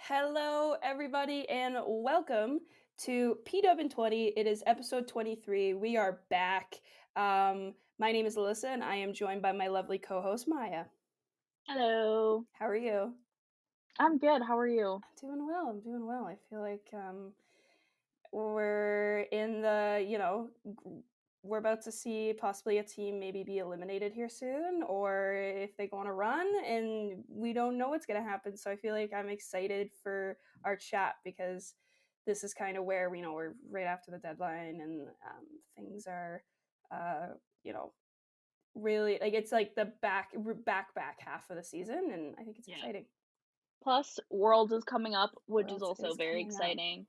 Hello, everybody, and welcome to PWHL. It is episode 23. We are back. My name is Alyssa, and I am joined by my lovely co-host, Maya. Hello. How are you? I'm good. How are you? I'm doing well. I feel like we're in we're about to see possibly a team maybe be eliminated here soon, or if they go on a run, and we don't know what's going to happen. So I feel like I'm excited for our chat because this is kind of where we're right after the deadline, and things are, you know, really like it's like the back half of the season, and I think it's Yeah. exciting. Plus, Worlds is coming up, which is Worlds also is very coming up. exciting.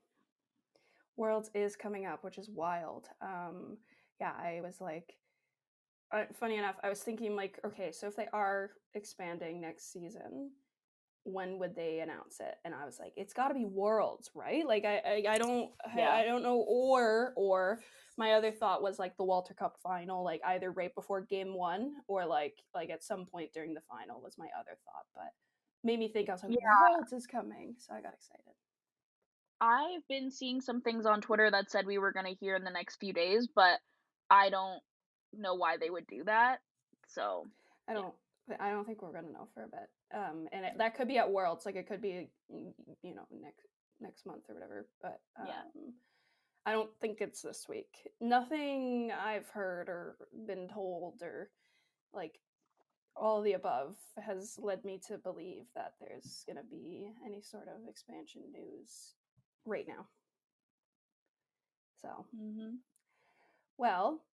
Worlds is coming up, which is wild. Yeah, I was like, funny enough, I was thinking like, okay, so if they are expanding next season, when would they announce it? And I was like, it's got to be Worlds, right? Like, I don't Yeah. I don't know. Or my other thought was like the Walter Cup final, like either right before Game 1 or like at some point during the final was my other thought, but made me think. I was like, Yeah. Worlds is coming, so I got excited. I've been seeing some things on Twitter that said we were going to hear in the next few days, but I don't know why they would do that. So, I yeah. don't. I don't think we're gonna know for a bit. That could be at Worlds, like it could be, next month or whatever. But Yeah. I don't think it's this week. Nothing I've heard or been told or like all of the above has led me to believe that there's gonna be any sort of expansion news right now. So, Mhm. well,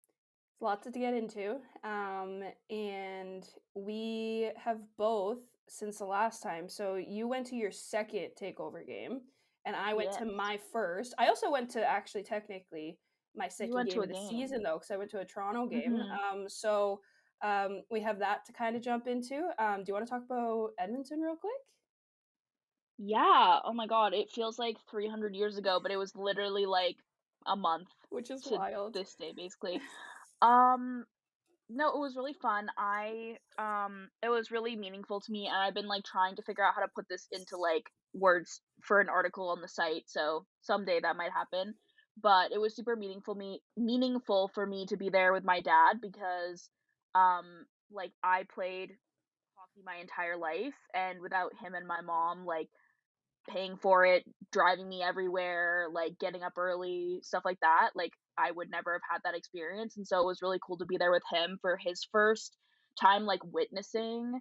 lots to get into. And we have both since the last time. So you went to your second takeover game, and I went to Yes. my first. I also went to actually technically my You second went to game a of the game. season though, because I went to a Toronto game. Mhm. We have that to kind of jump into. Do you want to talk about Edmonton real quick? Yeah. Oh my God. It feels like 300 years ago, but it was literally like a month Which is to wild. this day, basically. Um, No, it was really fun. It was really meaningful to me, and I've been, like, trying to figure out how to put this into, like, words for an article on the site, so someday that might happen. But it was super meaningful for me to be there with my dad because, like, I played hockey my entire life, and without him and my mom, like, paying for it, driving me everywhere, like, getting up early, stuff like that, like, I would never have had that experience, and so it was really cool to be there with him for his first time, like, witnessing,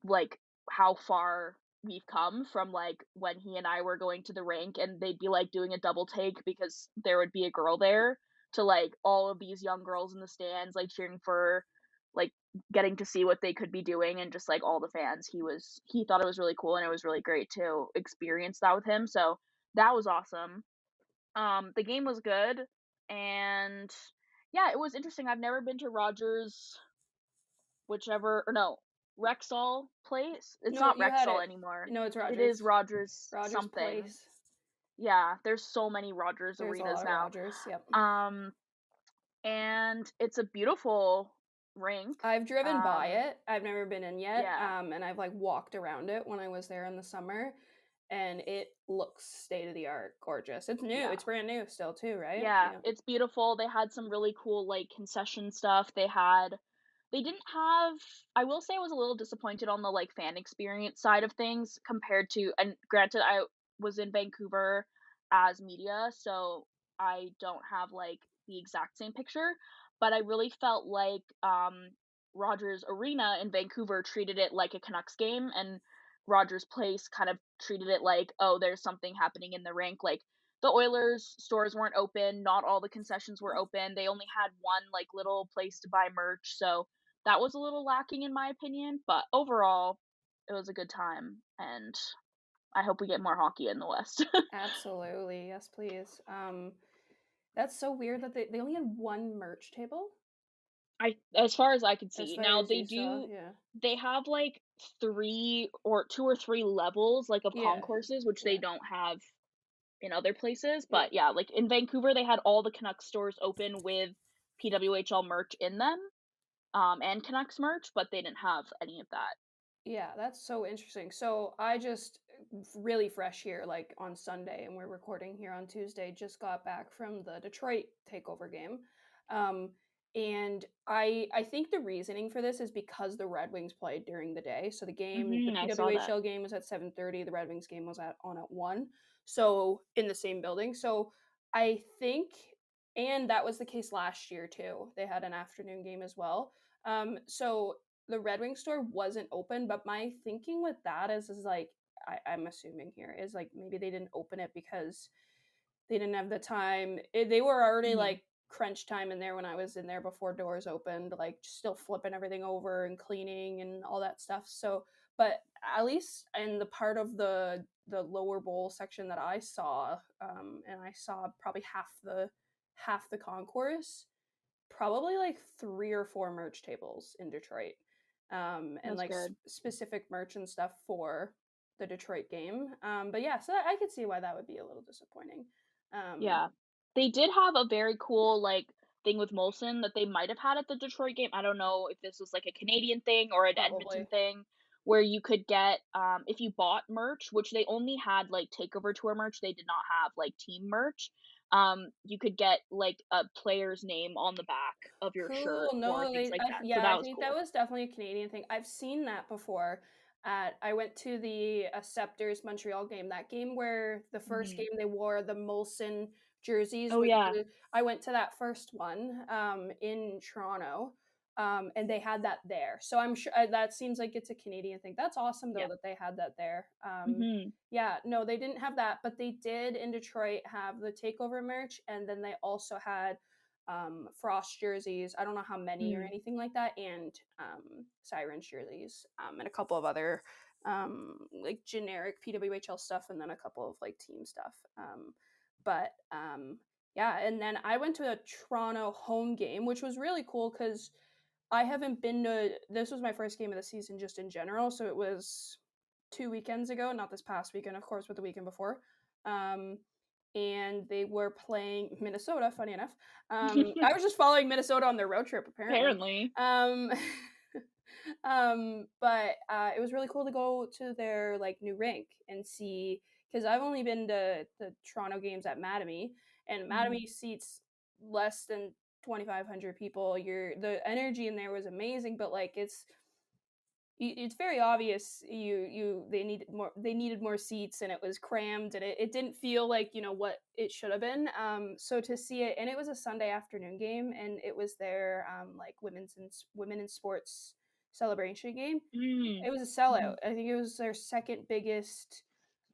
like, how far we've come from, like, when he and I were going to the rink and they'd be, like, doing a double take because there would be a girl there, to, like, all of these young girls in the stands, like, cheering for, like, getting to see what they could be doing and just, like, all the fans. He thought it was really cool, and it was really great to experience that with him, so that was awesome. The game was good, and yeah, it was interesting. I've never been to Rogers, whichever or no, Rexall Place? It's No, not you had Rexall it. anymore. No, it's It is Rogers. Rogers Rogers something. Place. Yeah, there's so many Rogers There's a arenas lot of now. Rogers. Yep. Um, and it's a beautiful rink. I've driven by Um, it. I've never been in yet. yeah, And I've like walked around it when I was there in the summer, and it looks state of the art, gorgeous. It's new. yeah. It's brand new still too, right? Yeah, Yeah. it's beautiful. They had some really cool, like, concession stuff. They didn't have I will say I was a little disappointed on the, like, fan experience side of things compared to and granted, I was in Vancouver as media, so I don't have, like, the exact same picture, but I really felt like, Rogers Arena in Vancouver treated it like a Canucks game, and Rogers Place kind of treated it like, "Oh, there's something happening in the rink," like, the Oilers stores weren't open, not all the concessions were open, they only had one, like, little place to buy merch, so that was a little lacking in my opinion, but overall, it was a good time, and I hope we get more hockey in the West. Absolutely. Yes, please. That's so weird that they only had one merch table I as far as I could as see. far Now as you saw. Yeah. they have, like, 3 or 2 or 3 levels, like, of Yeah. concourses, which they Yeah. don't have in other places, Yeah. but yeah, like, in Vancouver, they had all the Canucks stores open with PWHL merch in them. And Canucks merch, but they didn't have any of that. Yeah, that's so interesting. So I just really fresh here, like on Sunday, and we're recording here on Tuesday. Just got back from the Detroit Takeover game, um, and I think the reasoning for this is because the Red Wings played during the day. So the I saw that. PWHL game was at 7:30. The Red Wings game was at 1. So in the same building. So I think, and that was the case last year too. They had an afternoon game as well. So the Red Wing store wasn't open, but my thinking with that is like I'm assuming here is like maybe they didn't open it because they didn't have the time. They were already Mhm. like crunch time in there when I was in there before doors opened, like still flipping everything over and cleaning and all that stuff. So, but at least in the part of the lower bowl section that I saw, and I saw probably half the concourse, probably like 3 or 4 merch tables in Detroit, and That's like good. specific merch and stuff for the Detroit game. But yeah, so I could see why that would be a little disappointing. Um, Yeah. They did have a very cool, like, thing with Molson that they might have had at the Detroit game. I don't know if this was, like, a Canadian thing or an Edmonton Probably. thing, where you could get, if you bought merch, which they only had, like, Takeover Tour merch, they did not have, like, team merch, you could get, like, a player's name on the back of your Cool. shirt or No, things like that, so yeah, that I was think that cool. was definitely a Canadian thing. I've seen that before. I went to the Scepters Montreal game. That game where the first Mhm. game they wore the Molson jerseys Oh, with yeah. the. I went to that first one in Toronto, and they had that there. So I'm sure that seems like it's a Canadian thing. That's awesome though Yeah. that they had that there. Mhm. Yeah, no, they didn't have that, but they did in Detroit have the Takeover merch, and then they also had Frost jerseys. I don't know how many or Mm. anything like that, and Sirens jerseys, and a couple of other like generic PWHL stuff, and then a couple of like team stuff. But yeah, and then I went to a Toronto home game, which was really cool because I haven't been to. This was my first game of the season, just in general. So it was 2 weekends ago, not this past weekend, of course, but the weekend before. Um, and they were playing Minnesota. Funny enough, I was just following Minnesota on their road trip, apparently. Apparently. Um, but it was really cool to go to their like new rink and see because I've only been to the Toronto games at Mattamy, and Mhm. Mattamy seats less than 2,500 people. The energy in there was amazing, but like it's very obvious they needed more seats and it was crammed and it didn't feel like what it should have been, so to see it, and it was a Sunday afternoon game, and it was their like women in sports celebration game. Mm. It was a sellout. Mhm. I think it was their second biggest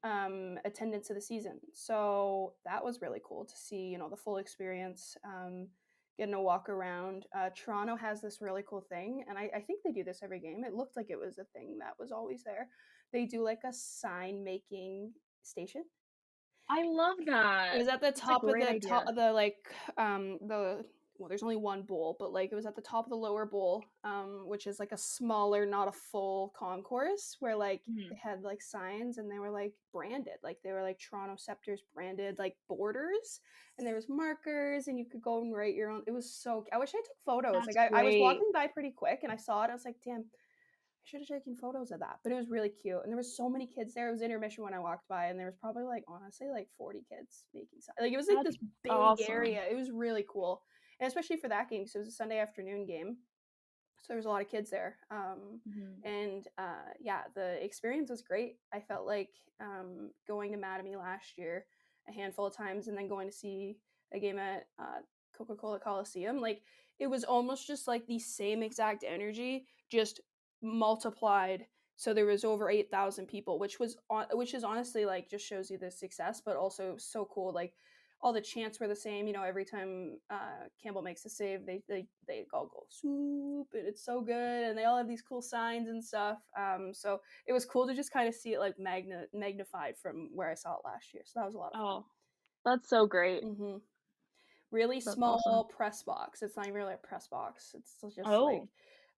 attendance of the season. So that was really cool to see, the full experience, getting to walk around. Toronto has this really cool thing, and I think they do this every game. It looked like it was a thing that was always there. They do like a sign making station. I love It that. was at the That's a top of great idea. the like the well, there's only one bowl, but like it was at the top of the lower bowl, which is like a smaller, not a full concourse, where like they Mhm. had like signs and they were like branded, like they were like Toronto Scepters branded like borders, and there was markers and you could go and write your own. It was so. I wish I took photos. That's Like I was great. walking by pretty quick and I saw it. I was like, damn, I should have taken photos of that. But it was really cute. And there was so many kids there. It was intermission when I walked by, and there was probably like honestly like 40 kids making like it was like That's this big awesome. area. It was really cool. And especially for that game, because it was a Sunday afternoon game. So there was a lot of kids there. Mhm. And yeah, the experience was great. I felt like going to Mattamy last year a handful of times and then going to see a game at Coca-Cola Coliseum. Like it was almost just like the same exact energy, just multiplied. So there was over 8,000 people, which is honestly like just shows you the success, but also so cool. Like all the chants were the same. Every time Campbell makes a save, they all go swoop, and it's so good, and they all have these cool signs and stuff. So it was cool to just kind of see it like magnified from where I saw it last year. So that was a lot of fun. Oh, that's so great. Really That's awesome. small press box. It's not even really a press box. It's just like, Oh,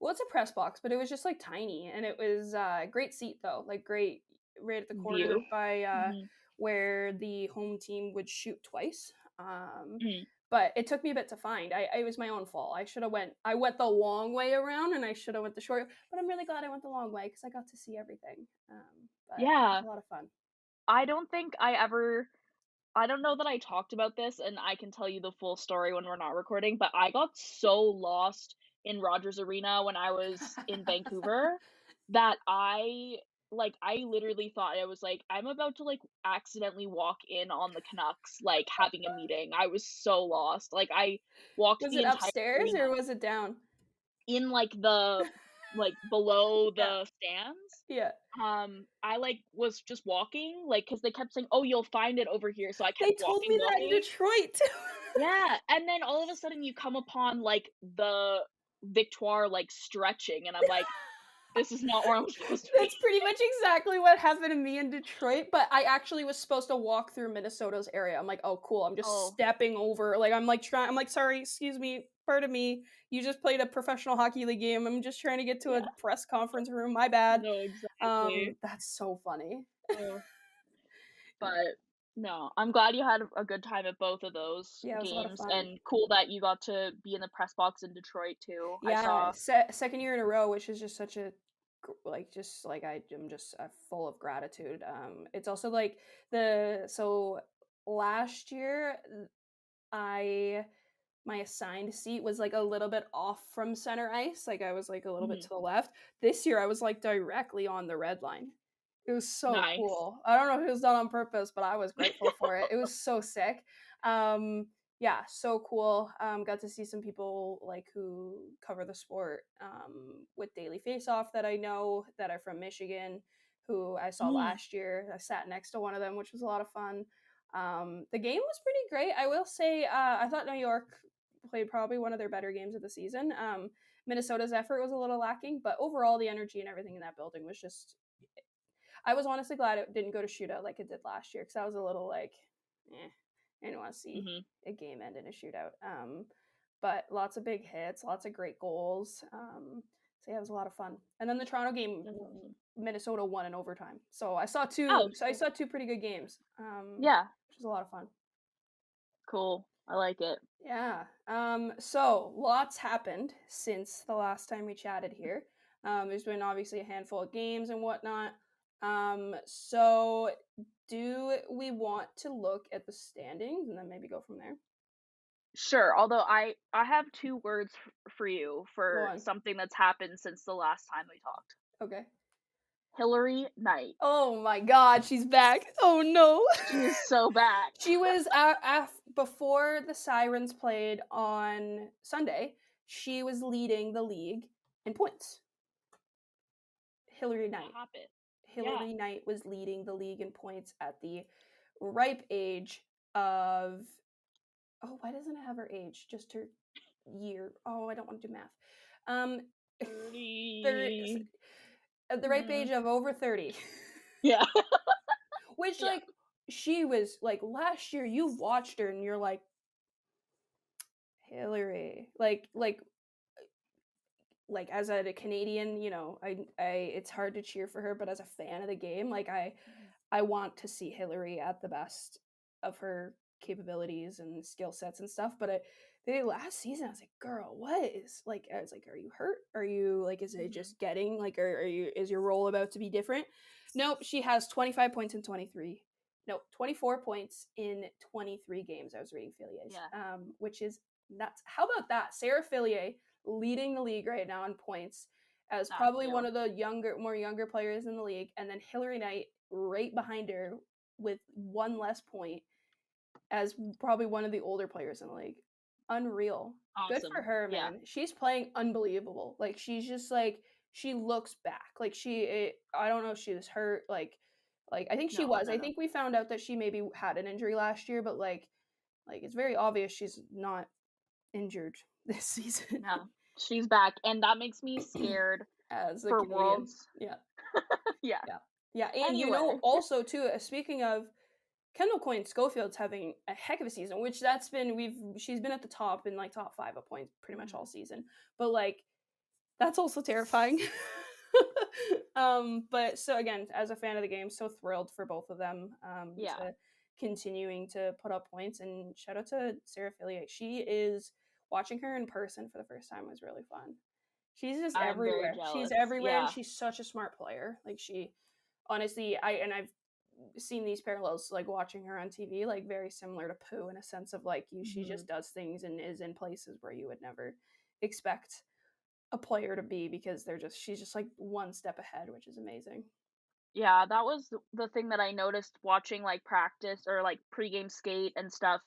well, it's a press box, but it was just like tiny, and it was great seat though, like great right at the corner view. by Mhm. where the home team would shoot twice. Mm. but it took me a bit to find. It was my own fault. I went the long way around, and I should have went the short. But I'm really glad I went the long way because I got to see everything. But it was Yeah. a lot of fun. I don't think I ever I don't know that I talked about this, and I can tell you the full story when we're not recording, but I got so lost in Rogers Arena when I was in Vancouver that I literally thought I was like, "I'm about to, like, accidentally walk in on the Canucks, like, having a meeting." I was so lost. Like, I walked Was the it entire upstairs arena or was it down? in, below Yeah, the stands. yeah. I, was just walking, because they kept saying, "Oh, you'll find it over here." So I kept They told walking, me that in walking. Detroit too. Yeah, and then all of a sudden you come upon, the Victoire, stretching, and I'm like, "This is not where I'm supposed to be." That's pretty much exactly what happened to me in Detroit, but I actually was supposed to walk through Minnesota's area. I'm like, "Oh, cool. I'm just Oh, stepping over." Like, I'm like, "Sorry, excuse me, pardon me. You just played a professional hockey league game. I'm just trying to get to a yeah. press conference room. My bad." No, exactly. That's so funny. Oh, but no, I'm glad you had a good time at both of those Yeah, it was a lot of games, fun. and cool that you got to be in the press box in Detroit too. I Yeah, saw second year in a row, which is just such a just like I am just full of gratitude. It's also like last year I my assigned seat was like a little bit off from center ice, like I was like a little bit mhm, to the left. This year I was like directly on the red line. It was so nice. cool. I don't know if it was done on purpose, but I was grateful for it. It was so sick. Um, yeah, so cool. Got to see some people like who cover the sport with Daily Face Off that I know that are from Michigan, who I saw Mm, last year. I sat next to one of them, which was a lot of fun. The game was pretty great. I will say, I thought New York played probably one of their better games of the season. Minnesota's effort was a little lacking, but overall, the energy and everything in that building was just. I was honestly glad it didn't go to shootout like it did last year because I was a little like, I didn't want to see mhm, a game end in a shootout. But lots of big hits, lots of great goals. So yeah, it was a lot of fun. And then the Toronto game, that's awesome. Minnesota won in overtime. Oh, So I cool. saw two pretty good games, Yeah, which was a lot of fun. cool. I like it. Yeah. So lots happened since the last time we chatted here. There's been obviously a handful of games and whatnot. So do we want to look at the standings and then maybe go from there? Sure, although I have 2 words for you Go for on. something that's happened since the last time we talked. Okay. Hillary Knight. Oh my God, she's back. Oh no. She is so back. She was before the Sirens played on Sunday. She was leading the league in points. Hillary What Knight. happened? Yeah. Hillary Knight was leading the league in points at the ripe age of. Oh, why doesn't it have her age? Just her year. Oh, I don't want to do math. Um, thir- 30. at the ripe age Mm, of over 30, yeah. which Yeah. like she was like last year. You watched her and you're like Hillary, like as a Canadian, it's hard to cheer for her, but as a fan of the game, like Mhm. I want to see Hillary at the best of her capabilities and skill sets and stuff. But the last season, I was like, girl, what is like? I was like, are you hurt? Are you like? Is it Mhm. just getting like? Are you? Is your role about to be different? Nope. She has 25 points in 23. No, 24 points in 23 games. I was reading Fillier's, Yeah. which is nuts. How about that? Sarah Fillier leading the league right now in points as probably one Unreal. of the more younger players in the league, and then Hillary Knight right behind her with one less point as probably one of the older players in the league. Unreal. Good for Awesome. her, Yeah. man. She's playing unbelievable. Like she's just like she looks back. Like I don't know if she was hurt. Like I think she No, was. no, I no. think we found out that she maybe had an injury last year, but like it's very obvious she's not injured this season No. She's back, and that makes me scared as a for Canadian. Worlds. Yeah. Yeah. Yeah. Yeah, and Anyway. also too, speaking of Kendall Coyne Schofield's having a heck of a season, which that's been she's been at the top in like top 5 of points pretty much all Mhm. season. But like that's also terrifying. But so again, as a fan of the game, so thrilled for both of them Yeah. continuing to put up points. And shout out to Sarah Fillier. She is watching her in person for the first time was really fun. She's just I'm very everywhere. She's jealous. everywhere, and Yeah. she's such a smart player. Like she, honestly, I've seen these parallels like watching her on TV, like very similar to Pooh in a sense of like you. She Mhm. just does things and is in places where you would never expect a player to be because she's just like one step ahead, which is amazing. Yeah, that was the thing that I noticed watching, like, practice or, like, pregame skate and stuff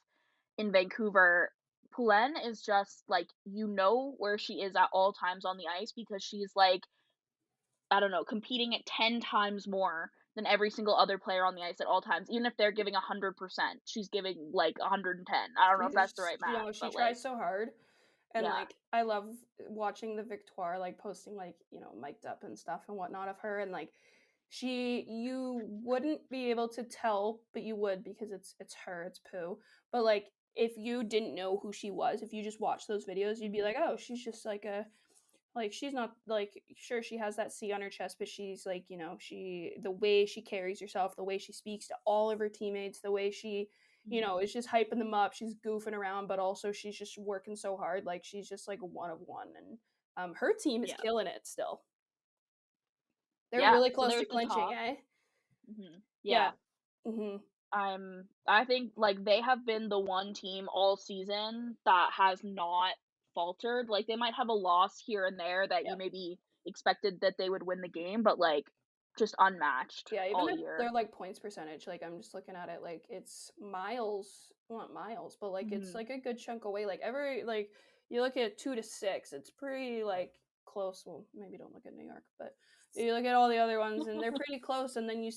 in Vancouver. Poulin is just, like, you know where she is at all times on the ice because she's, like, I don't know, competing at 10 times more than every single other player on the ice at all times. Even if they're giving 100%, she's giving, like, 110. I don't know if that's the right math, She but, like, tries so hard, and yeah. like I love watching the Victoire like posting like mic'd up and stuff and whatnot of her, and like you wouldn't be able to tell, but you would because it's her, it's Pooh. But like if you didn't know who she was, if you just watched those videos, you'd be Mhm. like, oh, she's just like a like she's not like sure she has that C on her chest, but she's like, she the way she carries herself, the way she speaks to all of her teammates, the way she, Mhm. is just hyping them up. She's goofing around, but also she's just working so hard. Like she's just like a one of one. And her team is Yeah. killing it still. They're Yeah, really so close to there's the clinching, talk. eh? Mhm. Yeah. Yeah. Hmm. I think, like, they have been the one team all season that has not faltered. Like, they might have a loss here and there that you Yeah. maybe expected that they would win the game, but, like, just unmatched Yeah, even all their year. like points percentage, like I'm just looking at it, like it's miles, well, not miles, but like it's Mhm. like a good chunk away. Like every like you look at 2 to 6, it's pretty like close. Well, maybe don't look at New York, but you look at all the other ones and they're pretty close. And then you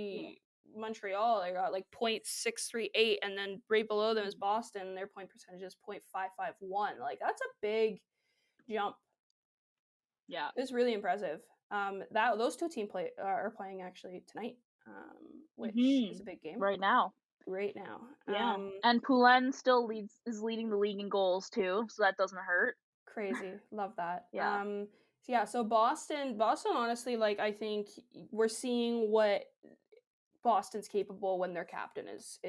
Yeah. see Montreal, they got like 0.638, and then right below them is Mhm. Boston. Their point percentage is 0.551. Like that's a big jump. Yeah. It's really impressive. That those two team play are playing actually tonight, which is a Mhm. big game Right now. right now. Yeah. And Poulin still leading the league in goals too, so that doesn't hurt. Crazy, love that. Yeah. So yeah, so Boston, honestly, like I think we're seeing what Boston's capable when their captain is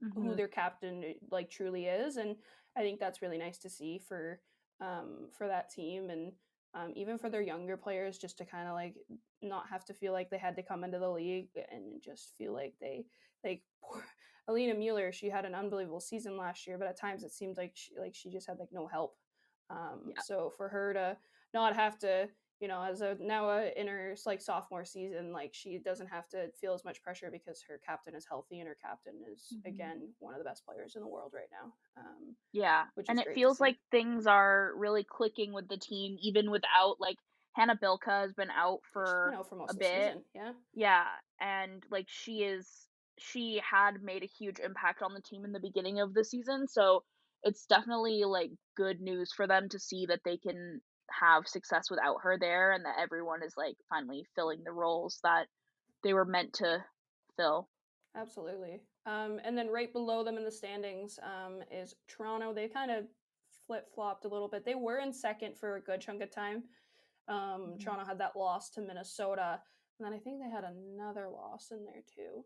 who Mhm. their captain like truly is, and I think that's really nice to see for that team, and even for their younger players, just to kind of like not have to feel like they had to come into the league and just feel like they like poor Alina Mueller. She had an unbelievable season last year, but at times it seemed like she just had like no help. Yeah. So for her to not have to, as a now in her like sophomore season, like she doesn't have to feel as much pressure because her captain is healthy and her captain is Mhm. again one of the best players in the world right now, Yeah, which and is it great to feels see. like things are really clicking with the team even without, like, Hannah Bilka has been out She's been for out for a most of the bit. season. Yeah, Yeah, and, like, she had made a huge impact on the team in the beginning of the season, so it's definitely, like, good news for them to see that they can have success without her there and that everyone is, like, finally filling the roles that they were meant to fill. absolutely. And then right below them in the standings is Toronto. They kind of flip flopped a little bit. They were in second for a good chunk of time. Mhm. Toronto had that loss to Minnesota, and then I think they had another loss in there too.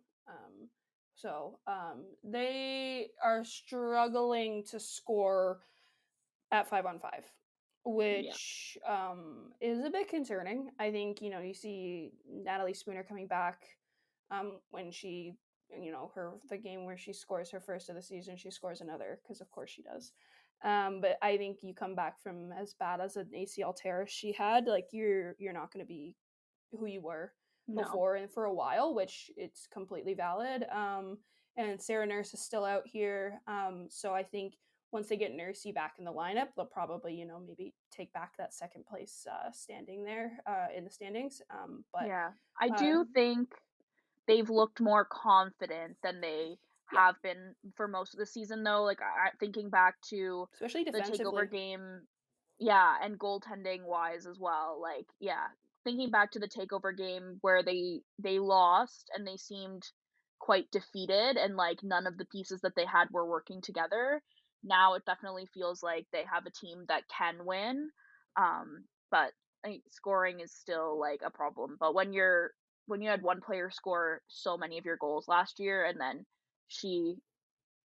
They are struggling to score at 5-on-5, Yeah. which is a bit concerning. I think you see Natalie Spooner coming back when she. Her the game where she scores her first of the season, she scores another because of course she does. But I think you come back from as bad as an ACL tear as she had, like you're not going to be who you were No. before and for a while, which it's completely valid. And Sarah Nurse is still out here, so I think once they get Nursey back in the lineup, they'll probably maybe take back that second place standing there in the standings. But Yeah. I uh, do think they've looked more confident than they yeah, have been for most of the season, though, like, thinking back to especially the takeover defensively. game. Yeah, and goaltending wise as well, like, yeah, thinking back to the takeover game where they lost and they seemed quite defeated and, like, none of the pieces that they had were working together. Now it definitely feels like they have a team that can win, but, scoring is still, like, a problem, but when you had one player score so many of your goals last year and then she,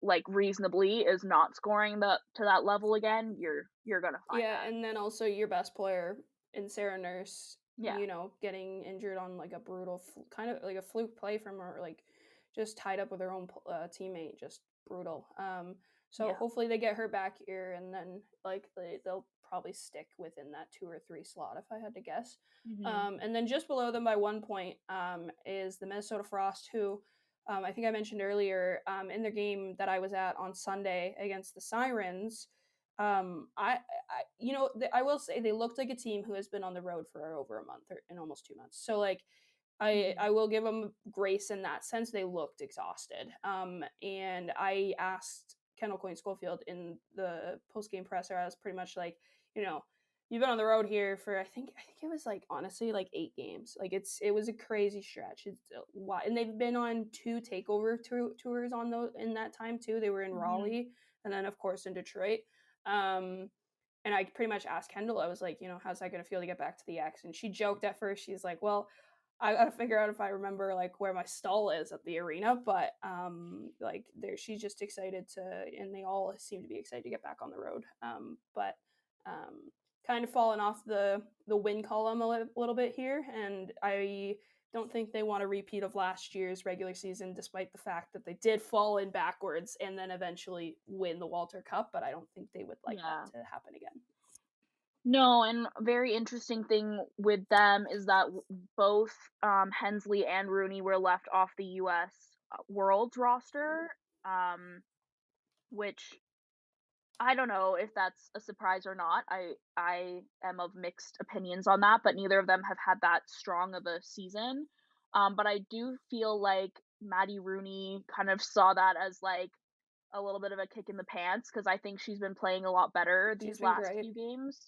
like, reasonably is not scoring to that level again, you're gonna find Yeah, that. and then also your best player in Sarah Nurse, Yeah. getting injured on like a brutal, kind of like a fluke play from her, like just tied up with her own teammate, just brutal. So Yeah. hopefully they get her back here, and then like they'll probably stick within that 2 or 3 slot if I had to guess. Mhm. And then just below them by 1 point is the Minnesota Frost, who I think I mentioned earlier in their game that I was at on Sunday against the Sirens. I will say they looked like a team who has been on the road for over a month or in almost 2 months. So like I Mhm. will give them grace in that sense. They looked exhausted. And I asked Kendall Coyne Schofield in the post game presser. I was pretty much like, you know, you've been on the road here for I think it was like honestly like 8 games. Like it was a crazy stretch. It's why and they've been on 2 takeover tours on those in that time too. They were in Mhm. Raleigh and then of course in Detroit. Um, and I pretty much asked Kendall, I was like, how's that going to feel to get back to the X? And she joked at first. She's like, well, I got to figure out if I remember like where my stall is at the arena. But like there, she's just excited to, and they all seem to be excited to get back on the road. But um, kind of falling off the win column a little bit here, and I don't think they want a repeat of last year's regular season, despite the fact that they did fall in backwards and then eventually win the Walter Cup. But I don't think they would like that Yeah. to happen again. No, and a very interesting thing with them is that both Hensley and Rooney were left off the U.S. World roster, um, which I don't know if that's a surprise or not. I am of mixed opinions on that, but neither of them have had that strong of a season. But I do feel like Maddie Rooney kind of saw that as like a little bit of a kick in the pants because I think she's been playing a lot better She's these been last great. few games.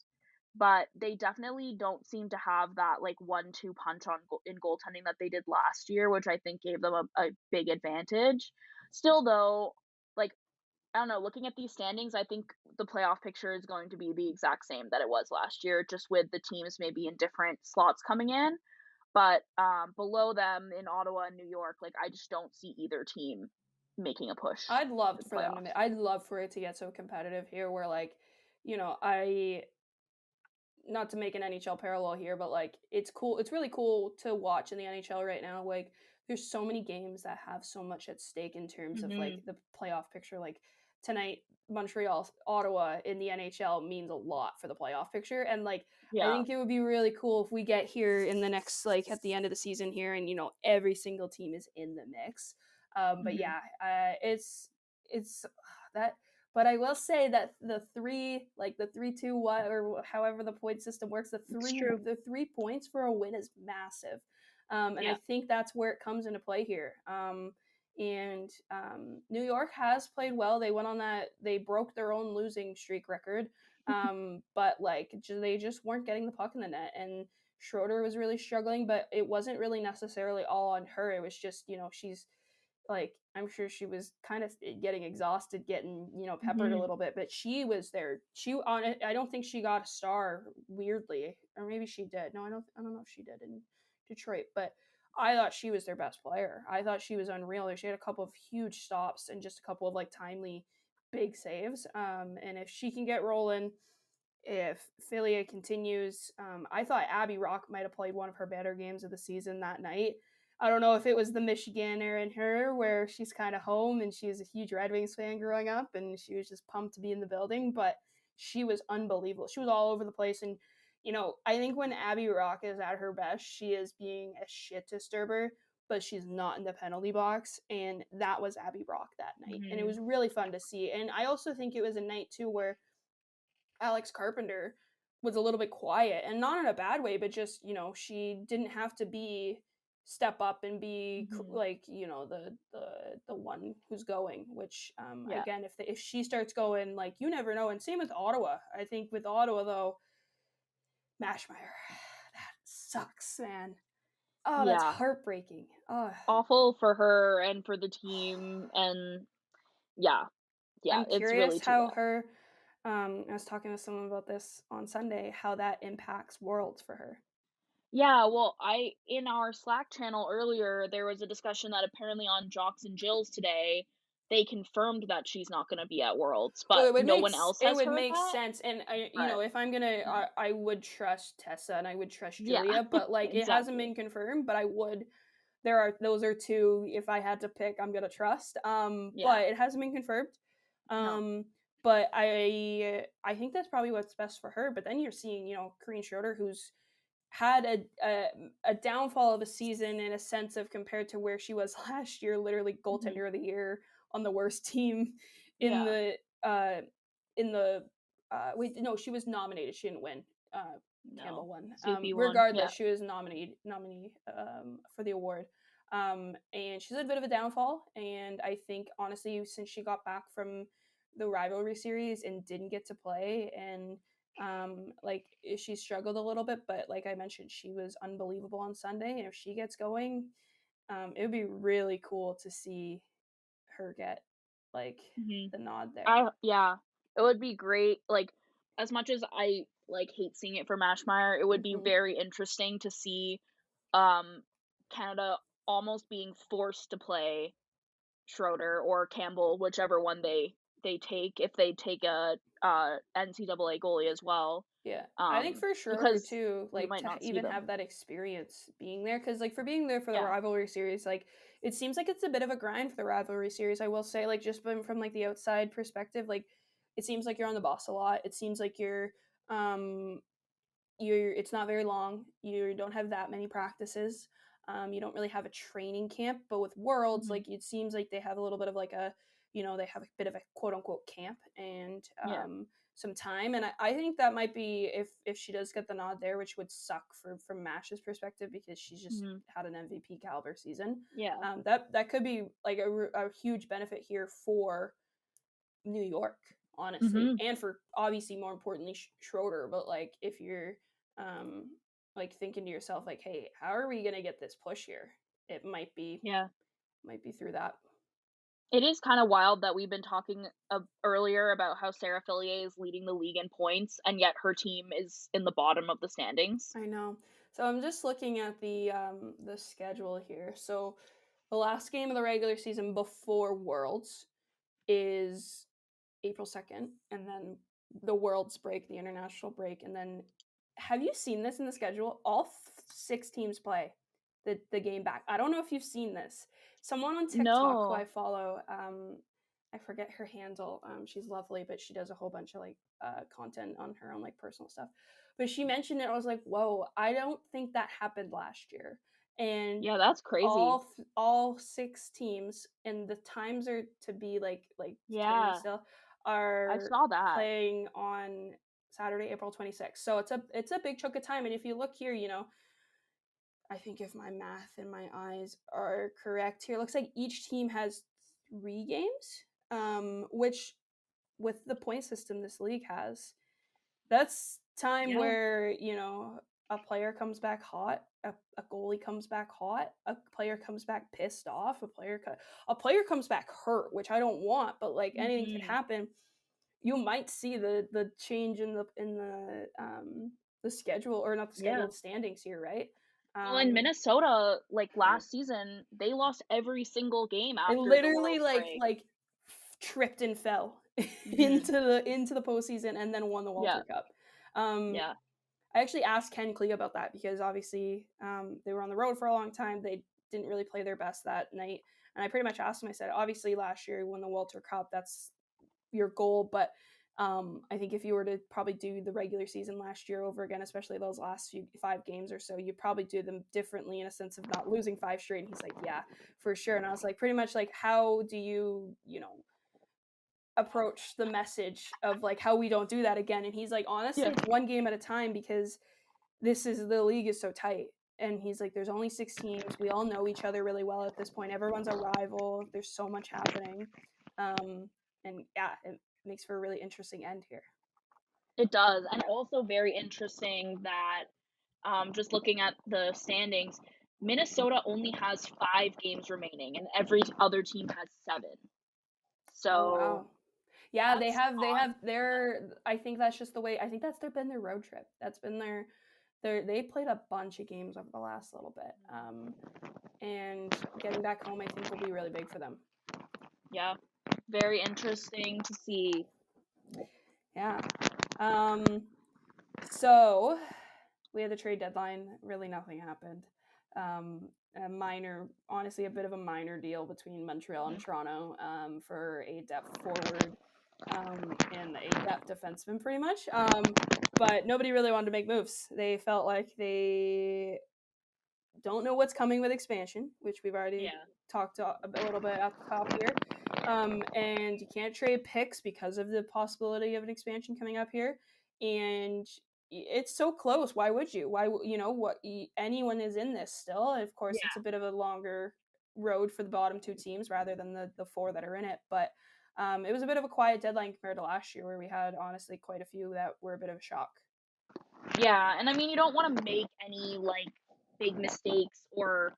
But they definitely don't seem to have that like 1-2 punch in goaltending that they did last year, which I think gave them a big advantage. Still, though, like I don't know, looking at these standings, I think the playoff picture is going to be the exact same that it was last year, just with the teams maybe in different slots coming in. But below them in Ottawa and New York, like I just don't see either team making a push to the playoffs. I'd love for it to get so competitive here where like, I not to make an NHL parallel here, but like it's cool. It's really cool to watch in the NHL right now. Like there's so many games that have so much at stake in terms of like Mhm. the playoff picture. Like tonight, Montreal, Ottawa in the NHL means a lot for the playoff picture. And like I Yeah. think it would be really cool if we get here in the next like at the end of the season here, and every single team is in the mix. But Mhm. yeah, it's that but I will say that the 3-2 what or however the point system works, It's true. the 3 points for a win is massive, and I Yeah. think that's where it comes into play here. And New York has played well. They went on that. They broke their own losing streak record, but like they just weren't getting the puck in the net, and Schroeder was really struggling. But it wasn't really necessarily all on her. It was just she's like I'm sure she was kind of getting exhausted, getting peppered a Mhm. little bit, but she was there. She on it. I don't think she got a star weirdly, or maybe she did. No, I don't know if she did in Detroit, but I thought she was their best player. I thought she was unreal. She had a couple of huge stops and just a couple of like timely big saves. And if she can get rolling, if Philia continues. I thought Abby Rock might have played one of her better games of the season that night. I don't know if it was the Michiganer in her, where she's kind of home and she was a huge Red Wings fan growing up, and she was just pumped to be in the building. But she was unbelievable. She was all over the place, and I think when Abby Rock is at her best, she is being a shit disturber, but she's not in the penalty box, and that was Abby Rock that night, and it Mhm. was really fun to see. And I also think it was a night too where Alex Carpenter was a little bit quiet and not in a bad way, but just, she didn't have to step up and be Mhm. like, the one who's going, which Yeah. again, if she starts going, like you never know. And same with Ottawa. I think with Ottawa though, Mashmeyer, that sucks, man. Oh, that's Yeah. heartbreaking. Oh, Awful for her and for the team and yeah. Yeah, I'm it's curious really too how bad. her I was talking to someone about this on Sunday, how that impacts worlds for her. Yeah, well, I in our Slack channel earlier, there was a discussion that apparently on Jocks and Jills today, they confirmed that she's not gonna be at Worlds, So but no one else it has would heard make that, sense, and but if I'm gonna, mhm. I would trust Tessa and I would trust Yeah, Julia, but, like, it hasn't exactly. been confirmed, but I would there are those are 2, if I had to pick, I'm gonna trust, Yeah. but it hasn't been confirmed, No. but I think that's probably what's best for her, but then you're seeing, Corinne Schroeder, who's had a downfall of a season in a sense of compared to where she was last year, literally Mhm. goaltender of the year on the worst team in Yeah. the uh in the wait, no, she was nominated. She didn't win. Campbell No. won. Soupy one. Regardless, Yeah. she was nominee for the award. And she's had a bit of a downfall. And I think honestly, since she got back from the rivalry series and didn't get to play, and like she struggled a little bit, but like I mentioned, she was unbelievable on Sunday. And if she gets going, it would be really cool to see her get like Mhm. the nod there. I yeah. It would be great, like, as much as I, like, hate seeing it for Mashmeyer, it would be Hmm. very interesting to see, um, Canada almost being forced to play Schroeder or Campbell, whichever one they take, if they take a, NCAA goalie as well, Yeah, I think for Schroeder because too, we like might to not see even them. have that experience being there, because like for being there for the Yeah. rivalry series, like it seems like it's a bit of a grind for the rivalry series. I will say, like just from like the outside perspective, like it seems like you're on the boss a lot. It seems like um you're it's not very long. You don't have that many practices. You don't really have a training camp, but with Worlds, Mhm. like it seems like they have a little bit of like they have a bit of a quote unquote camp and Yeah. some time. And I think that might be if she does get the nod there, which would suck from Mash's perspective because she's just Mhm. had an MVP caliber season. Yeah. That could be like a huge benefit here for New York, honestly, Mhm. and for obviously more importantly Schroeder. But like if you're like thinking to yourself like, hey, how are we gonna get this push here? It Yeah. might be through that. It is kinda wild that we've been talking, earlier about how Sarah Fillier is leading the league in points, and yet her team is in the bottom of the standings. I know. So I'm just looking at the schedule here. So the last game of the regular season before Worlds is April 2nd, and then the Worlds break, the international break, and then have you seen this in the schedule? All 6 teams play the game back. I don't know if you've seen this. Someone on TikTok who I No. follow, I forget her handle. She's lovely, but she does a whole bunch of like content on her own like personal stuff. But she mentioned it. I was like, whoa! I don't think that happened last year. And Yeah, that's crazy. all 6 teams, and the times are to be like determined Yeah, still, I are saw that. playing on Saturday, April 26th. So it's a big chunk of time. And if you look here, I think if my math and my eyes are correct here, it looks like each team has 3 games, which with the point system this league has, that's time Yeah. where, a player comes back hot, a goalie comes back hot, a player comes back pissed off, a player comes back hurt, which I don't want, but like anything could Mhm. happen. You might see the change the schedule, or not the schedule, Yeah. the standings here, right? Well, in Um Minnesota, like, yeah. last season, they lost every single game It after the literally Worlds break. tripped and fell Mhm. into the postseason and then won the Yeah, Walter Cup. Um, yeah. I actually asked Ken Klee about that because obviously they were on the road for a long time. They didn't really play their best that night. And I pretty much asked him, I said, obviously last year you won the Walter Cup. That's your goal. But I think if you were to probably do the regular season last year over again, especially those last 5 games or so, you'd probably do them differently in a sense of not losing 5 straight. And he's like, yeah, for sure. And I was like, pretty much like, how do you approach the message of like how we don't do that again? And he's like, honestly, Yeah. it's one game at a time because the league is so tight. And he's like, there's only 6 teams. We all know each other really well at this point. Everyone's a rival. There's so much happening. And yeah, it makes for a really interesting end here. It does, and also very interesting that, just looking at the standings, Minnesota only has 5 games remaining, and every other team has 7. Oh So, wow. Yeah, that's they odd, have but their I think that's just the way. I think that's been their road trip. That's been they played a bunch of games over the last little bit. And getting back home I think will be really big for them. yeah. Very interesting to see. Yeah. So we had the trade deadline. Really, nothing happened. Honestly, a bit of a minor deal between Montreal and Toronto for a depth forward and a depth defenseman, pretty much. But nobody really wanted to make moves. They felt like they don't know what's coming with expansion, which we've already Yeah. talked a little bit at the top here. And you can't trade picks because of the possibility of an expansion coming up here. And it's so close. Why would you? Why what? Anyone is in this still. Of course, it's a bit of a longer road for the bottom two teams rather than the four that are in it. But it was a bit of a quiet deadline compared to last year, where we had honestly quite a few that were a bit of a shock. Yeah, and I mean, you don't want to make any like big mistakes or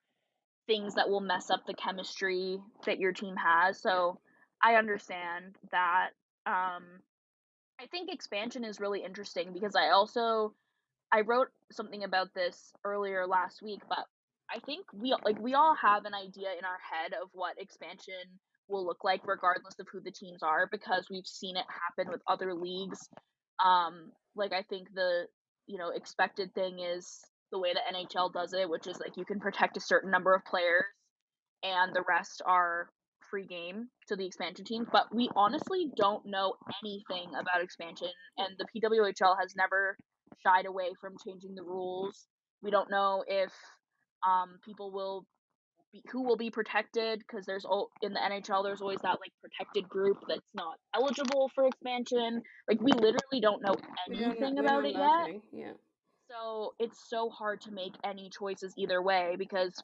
things that will mess up the chemistry that your team has. So I understand that. I think expansion is really interesting because I wrote something about this earlier last week, but I think we all have an idea in our head of what expansion will look like regardless of who the teams are because we've seen it happen with other leagues. Like I think the expected thing is the way the NHL does it, which is like you can protect a certain number of players and the rest are free game to the expansion teams. But we honestly don't know anything about expansion, and the PWHL has never shied away from changing the rules. We don't know if people will who will be protected because in the NHL there's always that like protected group that's not eligible for expansion. Like we literally don't know anything We know about it yet. nothing. Yeah. So it's so hard to make any choices either way because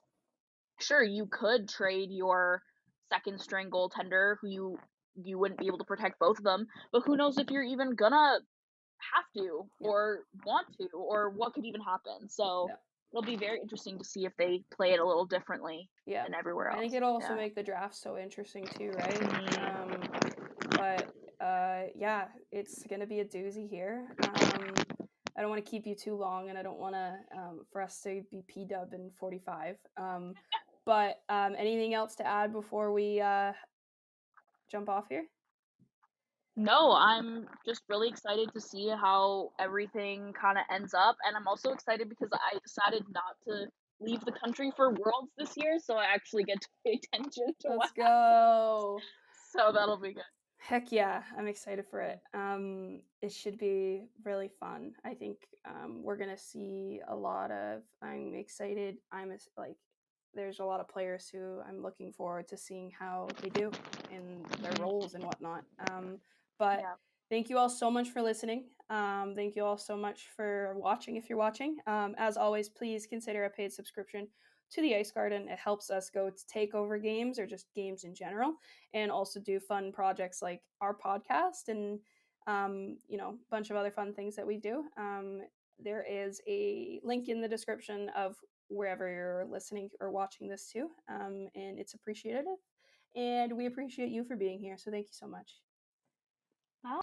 sure you could trade your second string goaltender who you wouldn't be able to protect both of them, but who knows if you're even gonna have to Yeah. or want to or what could even happen. So Yeah. it'll be very interesting to see if they play it a little differently Yeah. than everywhere I think else. it'll also Yeah. make the draft so interesting too, right? Mm. But yeah, it's gonna be a doozy here. I don't want to keep you too long, and I don't want to for us to be P-dub in 45. But anything else to add before we jump off here? No, I'm just really excited to see how everything kind of ends up, and I'm also excited because I decided not to leave the country for Worlds this year, so I actually get to pay attention to what Let's happens. go. So that'll be good. Heck yeah, I'm excited for it. It should be really fun. I think we're gonna see a lot of. I'm excited. Like, there's a lot of players who I'm looking forward to seeing how they do in their roles and whatnot. But Yeah. thank you all so much for listening. Thank you all so much for watching. If you're watching, as always, please consider a paid subscription to the Ice Garden. It helps us go to takeover games or just games in general, and also do fun projects like our podcast and a bunch of other fun things that we do. There is a link in the description of wherever you're listening or watching this to, and it's appreciated, and we appreciate you for being here, so thank you so much. Bye.